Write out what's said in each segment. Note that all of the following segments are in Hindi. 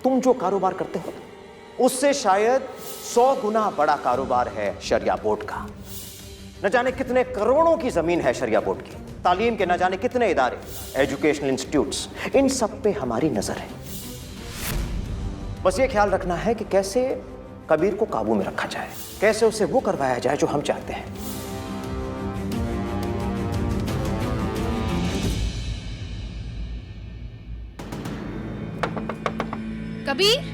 तुम जो कारोबार करते हो उससे शायद 100 गुना बड़ा कारोबार है शरिया बोर्ड का। न जाने कितने करोड़ों की जमीन है शरिया बोर्ड की, तालीम के न जाने कितने इदारे, एजुकेशनल इंस्टीट्यूट्स, इन सब पे हमारी नजर है। बस ये ख्याल रखना है कि कैसे कबीर को काबू में रखा जाए, कैसे उसे वो करवाया जाए जो हम चाहते हैं। कबीर,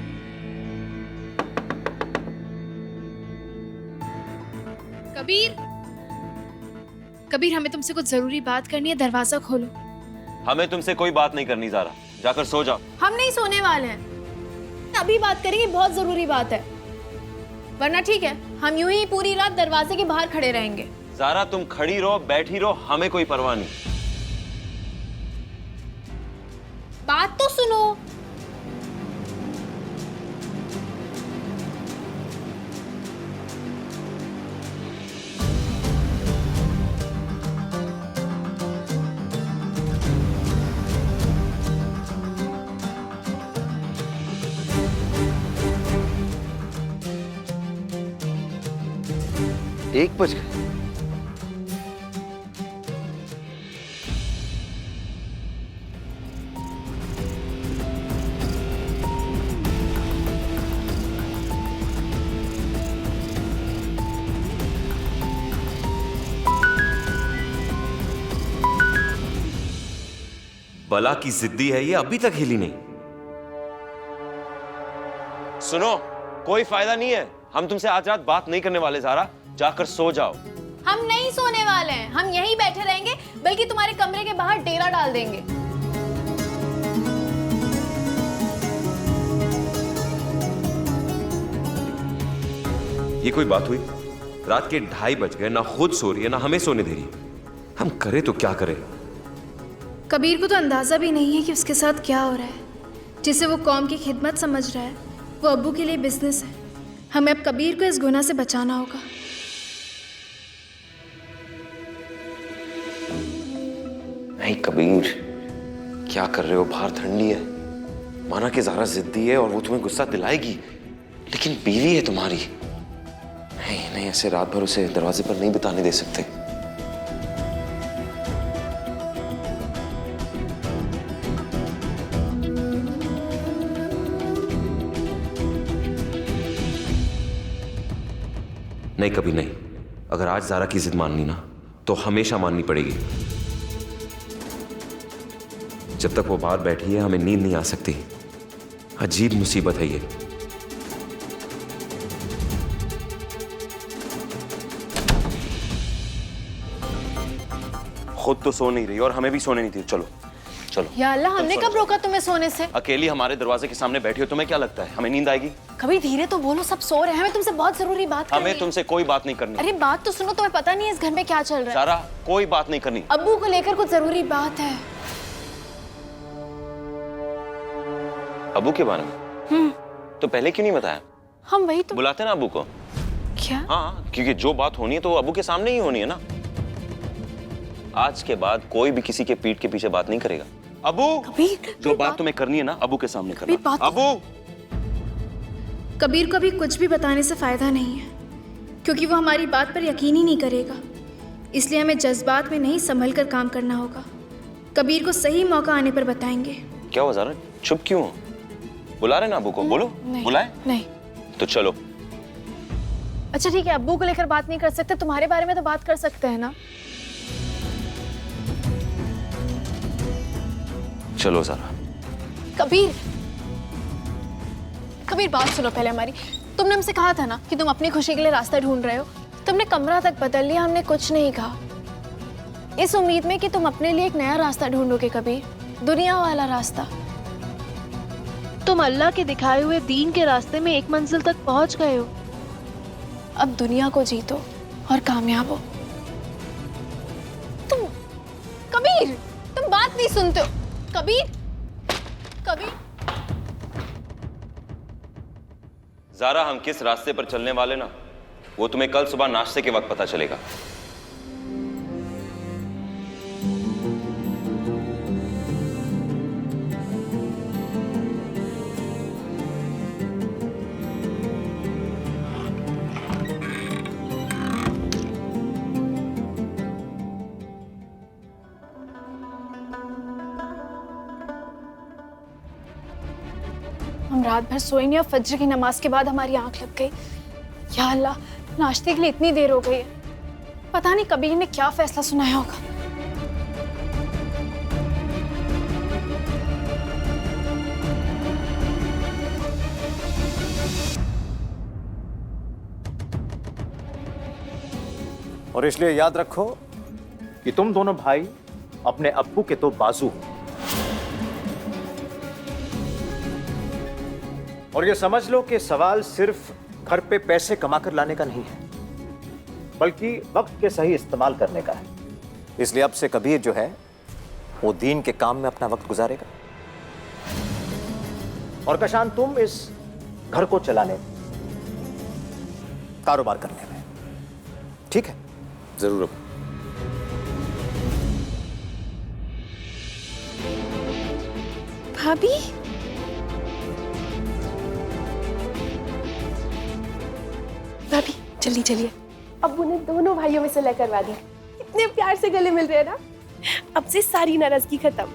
कबीर, कबीर, हमें तुमसे कुछ जरूरी बात करनी है, दरवाजा खोलो। हमें तुमसे कोई बात नहीं करनी ज़ारा, जाकर सो जाओ। हम नहीं सोने वाले हैं, अभी बात करेंगे, बहुत जरूरी बात है। वरना ठीक है, हम यूं ही पूरी रात दरवाजे के बाहर खड़े रहेंगे। ज़ारा तुम खड़ी रहो, बैठी रहो, हमें कोई परवाह नहीं। बात तो सुनो। एक बज गए। बला की जिद्दी है ये, अभी तक हिली नहीं। सुनो, कोई फायदा नहीं है, हम तुमसे आज रात बात नहीं करने वाले ज़ारा, जाकर सो जाओ। हम नहीं सोने वाले हैं, हम यहीं बैठे रहेंगे, बल्कि तुम्हारे कमरे के बाहर डेरा डाल देंगे। ये कोई बात हुई? रात के 2:30 बज गए, ना खुद सो रही है ना हमें सोने दे रही। हम करें तो क्या करें? कबीर को तो अंदाजा भी नहीं है कि उसके साथ क्या हो रहा है। जिसे वो कौम की खिदमत समझ रहा है, वो अब्बू के लिए बिजनेस है। हमें अब कबीर को इस गुनाह से बचाना होगा। नहीं कबीर, क्या कर रहे हो? बाहर ठंडी है। माना कि ज़ारा जिद्दी है और वो तुम्हें गुस्सा दिलाएगी, लेकिन बीवी है तुम्हारी। नहीं नहीं, ऐसे रात भर उसे दरवाजे पर नहीं बिताने दे सकते। नहीं कभी नहीं, अगर आज ज़ारा की जिद मान ली ना तो हमेशा माननी पड़ेगी। जब तक वो बाहर बैठी है हमें नींद नहीं आ सकती। अजीब मुसीबत है ये। खुद तो सो नहीं रही और हमें भी सोने नहीं दी। चलो चलो। या अल्लाह, हमने कब रोका तुम्हें सोने से? अकेली हमारे दरवाजे के सामने बैठी हो, तुम्हें क्या लगता है हमें नींद आएगी? कभी धीरे तो बोलो, सब सो रहे हैं, हमें तुमसे बहुत जरूरी बात करनी है। हमें तुमसे कोई बात नहीं करनी। अरे बात तो सुनो, तुम्हें पता नहीं है इस घर में क्या चल रहा है। ज़ारा, कोई बात नहीं करनी। अब्बू को लेकर कुछ जरूरी बात है। अब्बू के बारे में? तो पहले क्यों नहीं बताया? हम वही तो बुलाते ना अब्बू को। क्या? हाँ, क्योंकि जो बात होनी है तो अब्बू के सामने ही होनी है ना। आज के बाद कोई भी किसी के पीठ के पीछे बात नहीं करेगा। अब्बू, जो बात तुम्हें करनी है ना अब्बू के सामने करना। अब्बू। कबीर को अभी कुछ भी बताने से फायदा नहीं है, क्योंकि वो हमारी बात पर यकीन ही नहीं करेगा। इसलिए हमें जज्बात में नहीं, संभल कर काम करना होगा। कबीर को सही मौका आने पर बताएंगे। क्या हुआ ज़ारा, चुप क्यों हो? बुला रहे ना अब्बू को, बोलो। बुलाए? नहीं। तो चलो। अच्छा ठीक है, अब्बू को लेकर बात नहीं कर सकते, तुम्हारे बारे में तो बात कर सकते हैं ना। चलो ज़ारा। कबीर, कबीर बात सुनो पहले हमारी। तुमने हमसे कहा था ना कि तुम अपनी खुशी के लिए रास्ता ढूंढ रहे हो। तुमने कमरा तक बदल लिया, हमने कुछ नहीं कहा, इस उम्मीद में कि तुम अपने लिए एक नया रास्ता ढूंढोगे कबीर, दुनिया वाला रास्ता। तुम अल्लाह के दिखाए हुए दीन के रास्ते में एक मंजिल तक पहुंच गए हो। अब दुनिया को जीतो और कामयाब हो। तुम कबीर, तुम बात नहीं सुनते हो। कबीर, कबीर। ज़ारा, हम किस रास्ते पर चलने वाले ना वो तुम्हें कल सुबह नाश्ते के वक्त पता चलेगा। हम रात भर सोए नहीं और फज्र की नमाज के बाद हमारी आंख लग गई। या अल्लाह, नाश्ते के लिए इतनी देर हो गई है। पता नहीं कबीर ने क्या फैसला सुनाया होगा। और इसलिए याद रखो कि तुम दोनों भाई अपने अब्बू के तो बाजू हो। और ये समझ लो कि सवाल सिर्फ घर पे पैसे कमाकर लाने का नहीं है, बल्कि वक्त के सही इस्तेमाल करने का है। इसलिए अब से कबीर जो है वो दीन के काम में अपना वक्त गुजारेगा, और कशान तुम इस घर को चलाने, कारोबार करने में। ठीक है? जरूर। भाभी, भाभी जल्दी चलिए, अब्बू ने दोनों भाइयों में सुलह करवा दी। इतने प्यार से गले मिल रहे हैं ना, अब से सारी नाराजगी खत्म।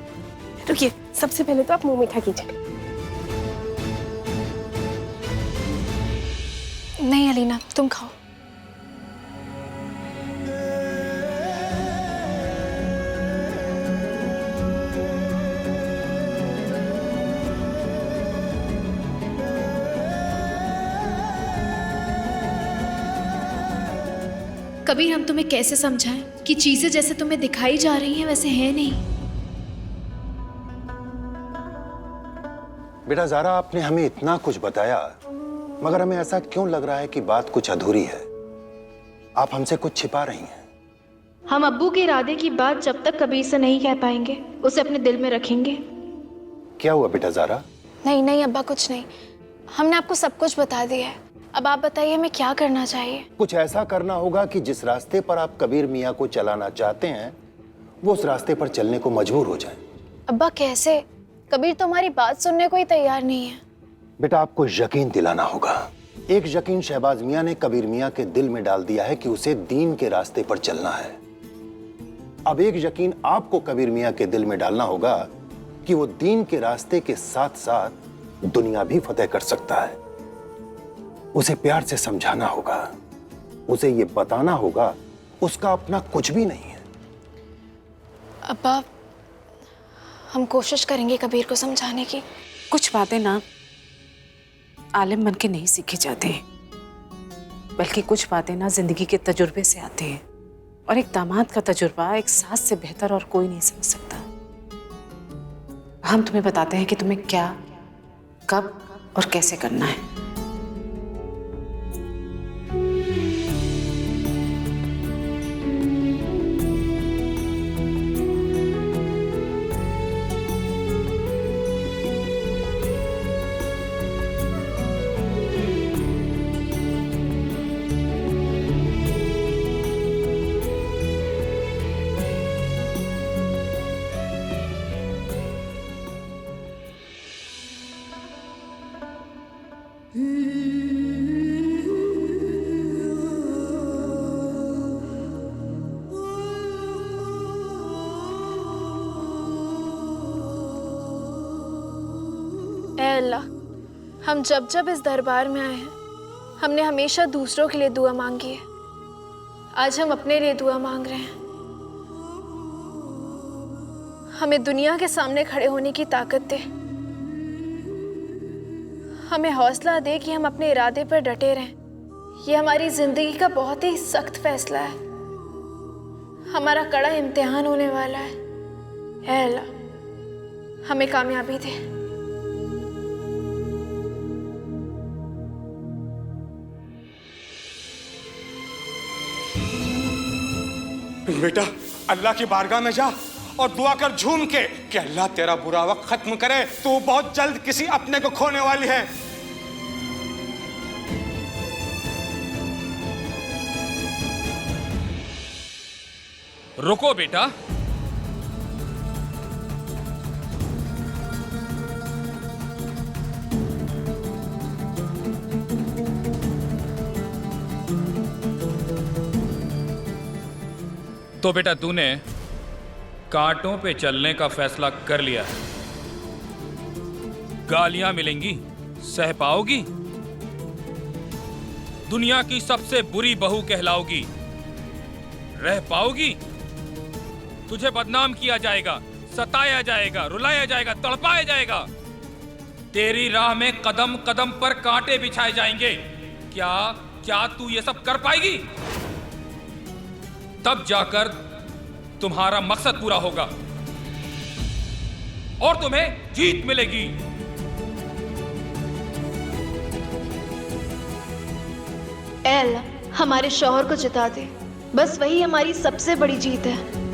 रुकिए, सबसे पहले तो आप मुंह मीठा कीजिए। नहीं अलीना, तुम खाओ। कबीर, हम तुम्हें कैसे समझाएं कि चीजें जैसे तुम्हें दिखाई जा रही हैं वैसे है नहीं। बेटा ज़ारा, आपने हमें इतना कुछ बताया, मगर हमें ऐसा क्यों लग रहा है कि बात कुछ अधूरी है? आप हमसे कुछ छिपा रही हैं। हम अब्बू के इरादे की बात जब तक कबीर से नहीं कह पाएंगे उसे अपने दिल में रखेंगे। क्या हुआ बेटा ज़ारा? नहीं नहीं अब्बा, कुछ नहीं। हमने आपको सब कुछ बता दिया है। अब आप बताइए हमें क्या करना चाहिए? कुछ ऐसा करना होगा कि जिस रास्ते पर आप कबीर मियाँ को चलाना चाहते हैं वो उस रास्ते पर चलने को मजबूर हो जाए। अब्बा कैसे? कबीर तो हमारी बात सुनने को ही तैयार नहीं है। बेटा, आपको यकीन दिलाना होगा। एक यकीन शहबाज मियाँ ने कबीर मियाँ के दिल में डाल दिया है कि उसे दीन के रास्ते पर चलना है। अब एक यकीन आपको कबीर मियाँ के दिल में डालना होगा कि वो दीन के रास्ते के साथ साथ दुनिया भी फतेह कर सकता है। उसे प्यार से समझाना होगा, उसे ये बताना होगा उसका अपना कुछ भी नहीं है। अब्बा, हम कोशिश करेंगे कबीर को समझाने की। कुछ बातें ना आलिम बन के नहीं सीखी जाती, बल्कि कुछ बातें ना जिंदगी के तजुर्बे से आती हैं। और एक दामाद का तजुर्बा एक सास से बेहतर और कोई नहीं समझ सकता। हम तुम्हें बताते हैं कि तुम्हें क्या, कब और कैसे करना है। ऐ अल्लाह, हम जब जब इस दरबार में आए हैं हमने हमेशा दूसरों के लिए दुआ मांगी है। आज हम अपने लिए दुआ मांग रहे हैं। हमें दुनिया के सामने खड़े होने की ताकत दे। हमें हौसला दे कि हम अपने इरादे पर डटे रहें। ये हमारी जिंदगी का बहुत ही सख्त फैसला है, हमारा कड़ा इम्तिहान होने वाला है। ऐ अल्लाह, हमें कामयाबी दे। बेटा, अल्लाह की बारगाह में जा और दुआ कर झूम के कि अल्लाह तेरा बुरा वक्त खत्म करे। तू बहुत जल्द किसी अपने को खोने वाली है। रुको बेटा, तो बेटा तूने कांटों पे चलने का फैसला कर लिया है। गालियां मिलेंगी सह पाओगी? दुनिया की सबसे बुरी बहू कहलाओगी, रह पाओगी? तुझे बदनाम किया जाएगा, सताया जाएगा, रुलाया जाएगा, तड़पाया जाएगा। तेरी राह में कदम कदम पर कांटे बिछाए जाएंगे। क्या क्या तू ये सब कर पाएगी? तब जाकर तुम्हारा मकसद पूरा होगा और तुम्हें जीत मिलेगी। ऐ अल्लाह, हमारे शौहर को जिता दे, बस वही हमारी सबसे बड़ी जीत है।